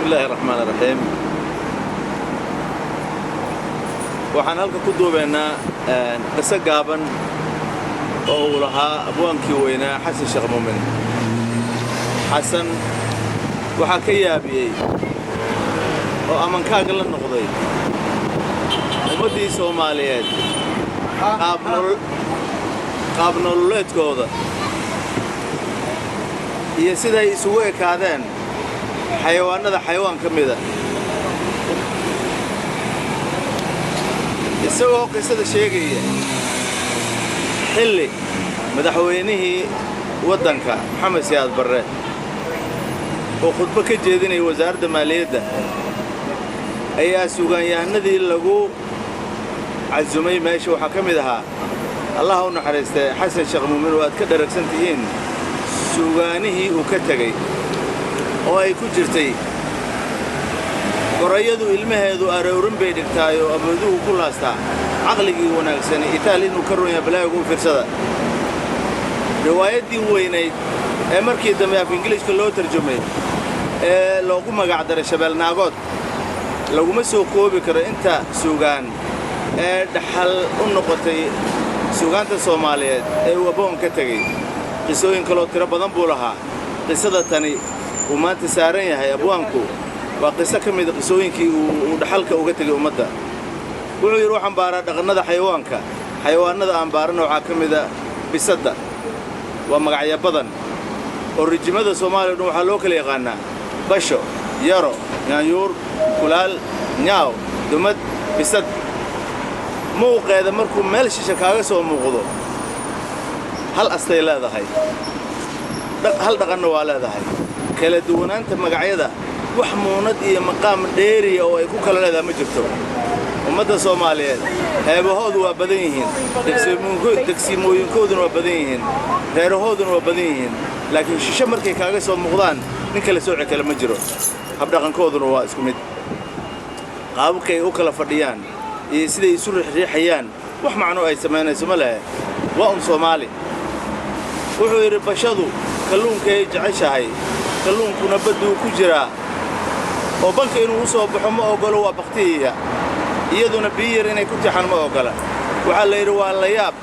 الله الرحمن الرحيم. waxaan halka ku duubeynaa qisa gaaban oo uu lahaa abwaankii weynaa xasan sheekh muumin. xasan waxa ka yaabiyay oo amankaaga la noqday ummadii Soomaaliyeed qaab nololeedkooda iyo siday isugu ekaadeen xayawaanada xayawaan ka mid ah. isagoo qisada sheegaya xilli madaxweynihii waddanka Maxamed Siyaad Barre oo khudbo ka jeedinay wasaaradda maaliyadda ayaa suugaanyahanadii lagu cazumay meesha waxa ka mid ahaa Allah u naxariistay xasan sheekh muumin oo aad ka dharagsan tihiin suugaanihii uu ka tagay oo ay ku jirtay qorayadu ilmaheedu aroorin bay dhigtaay oo abaduhu ku laastaa aqligii wanaagsan Itaali inuu ka roonyaa balaagu fiirsada riwaayadii weynayd ee markii dambe af Ingiriiska loo tarjumay ee loogu magac daray Shabeel Naagood laguma soo koobi karo inta suugaan ee dhaxal u noqotay suugaanta Soomaaliyeed ee uu aboon ka tagay qisooyin kale oo tiro badan buu lahaa. qisada tani uu maanta saaran yahay abwaanku waa qiso ka mid ah qisooyinkii uu dhaxalka uga tagay ummadda. wuxuu yiri waxaan baaraa dhaqannada xayawaanada aan baarano waxa ka mid ah bisadda. waa magacyo badan oo rijimada Soomaaliyeed waxa loo kala yaqaanaa basho, yaro, yaanyuur, kulaal, nyaaw, dumad, bisad. muuqeeda markuu meel shisha kaaga soo muuqdo hal astay leedahay hal dhaqanna waa leedahay. kala duwanaanta magacyada wax muunad iyo maqaam dheeri oo ay ku kala leedahay ma jirto. ummadda Soomaaliyeed heebahoodu waa badan yihiin, degsimooyinkooduna waa badan yihiin, reerahooduna waa badan yihiin, laakiin shisha markay kaaga soo muuqdaan nin kala sooci kale ma jiro. hab dhaqankooduna waa isku mid. qaabkay u kala fadhiyaan iyo siday isu riixayaan wax macno ay sameynayso ma leh. waa Soomaali. wuxuu yiri bashadu kalluunka ay jeceshahay kalluunkuna baddu ku jira oo banka inuu u soo baxo ma ogolo waa baqtiya iyaduna biyir inay ku taxan ma ogola. waxa la yiri waa la yaab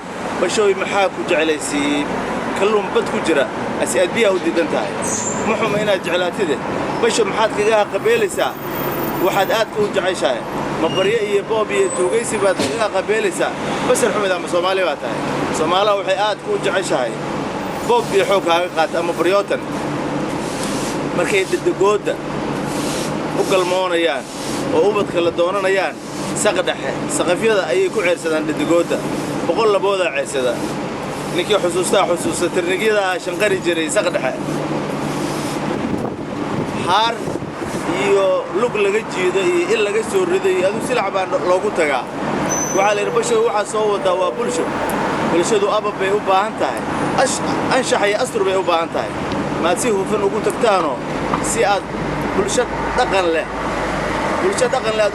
bashooy maxaa ku jecelaysii kalluun bad ku jira asiad biya u diidan tahay muxuma inaad jeclaatide basho maxaad kaga qabeelaysaa waxaad aad ku jeceshahay ma barya iyo boob iyo tuugaysi baad kaga qabeelaysaa basar xumid ama Soomaali baa tahay. Soomaaliya waxay aad ku jeceshahay boob iyo xoog kaaga qaat ama baryootan markay dadagooda u galmoonayaan oo ubadka la doonanayaan saqdhaxe saqafyada ayay ku ceersadaan dadagooda boqol labooda ceersada. ninkii xusuusta tirnigiyada shanqari jiray saqdhaxe haar iyo lug laga jiido iyo il laga soo riday adu silac baan loogu tagaa. waxa la irbasho waxa soo wada waa bulshadu abab bay u baahan tahay anshax iyo astur bay u baahan tahay ma si hufan ugu tagtaano si aad bulsho dhaqan leh aad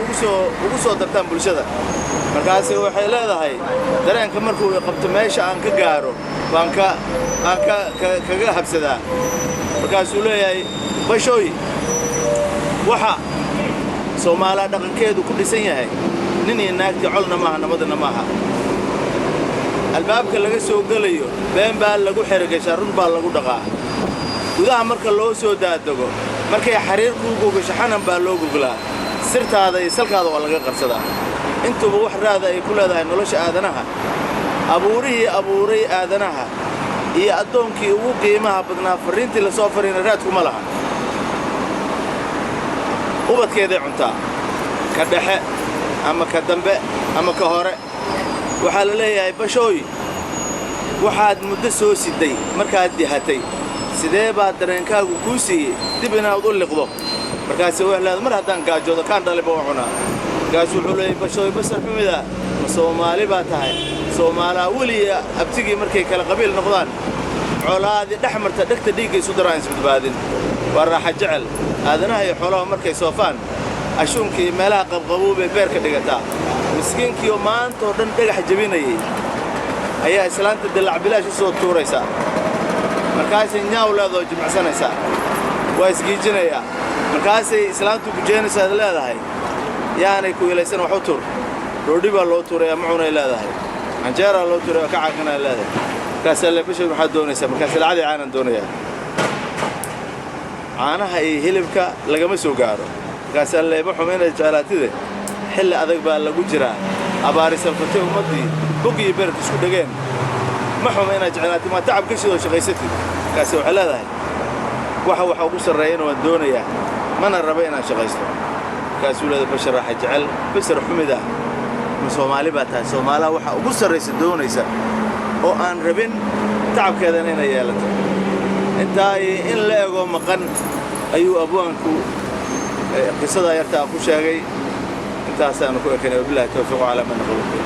ugu soo dartaan bulshada. markaas waxay leedahay dareenka markuu qabto meesha aan ka gaaro baan kaga habsadaa. markaas uu leeyahay bashooy waxa Soomaaliya dhaqankeedu ku dhisan yahay nin iyo naagti colna maaha nabadna maaha. albaabka laga soo galayo been baa lagu xirigashaa run baa lagu dhaqaa. gudaha marka loo soo daadago markay xariirku gogasho xanan baa loo goglaa. sirtaada iyo salkaada waa laga qarsadaa. intuba wax raada ay ku leedahay nolosha aadanaha abuuray aadanaha iyo adoonkii ugu qiimaha badnaa fariintii la soo fariina raadku ma laha. ubadkeeday cuntaa ka dhexe ama ka dambe ama ka hore. waxaa la leeyahay bashooy waxaad muddo soo siday markaad dihatay sidee baa dareenkaagu kuu siiyey dib inaad u liqdo. markaas waxlaad mar haddaan gaajoodo kaan dhaliba u cunaa. markaas wuxuu leeyahay bashooy basar xumida ma Soomaali baa tahay. Soomaaliya weliya abtigii markay kala qabiil noqdaan colaadi dhaxmarta dhagta dhiigay isu daraan isbadbaadin. waa raaxa jecel aadanaha iyo xoolaha markay soofaan ashuunkii meelaha qabqabuubay beerka dhigataa. miskiinkii oo maanta oo dhan dhagax jabinayay ayaa islaanta dalac bilaash soo tuuraysa. markaas nyaaw leedo jimacsanaysa waa isgiijinaya markaasay islaantu ku jeenaysaa leedahay yaanay ku ilaysan wax u tur roodhi baa loo turay ama cunay leedahay canjeera loo turay ka caaqina leedahay markaasay leebashay waxaad doonaysaa markaasay lacag caanan doonayaa caanaha iyo hilibka lagama soo gaaro markaasay leeba xumeynay jeclaatide xilli adag baa lagu jiraa abaari salfatay ummadii bog iyo beerta isku dhageen ma xumeynay jeclaatid ma tacab ka sidoo shaqaysatid markaasay waxa leedahay waxa ugu sarreeyay waan doonayaa mana raba inaan shaqaysto markaasuu leedahay bashar raxa jecel bashar xumida Soomaali baa tahay Soomaaliya waxa ugu sarreeyay doonaysa oo aan rabin tacabkeedana inay yeelato inta in la eego maqan ayuu abwaanku qisada yarta ku sheegay intaasaan ku ekeynay billahi tawfiiq ala man qultu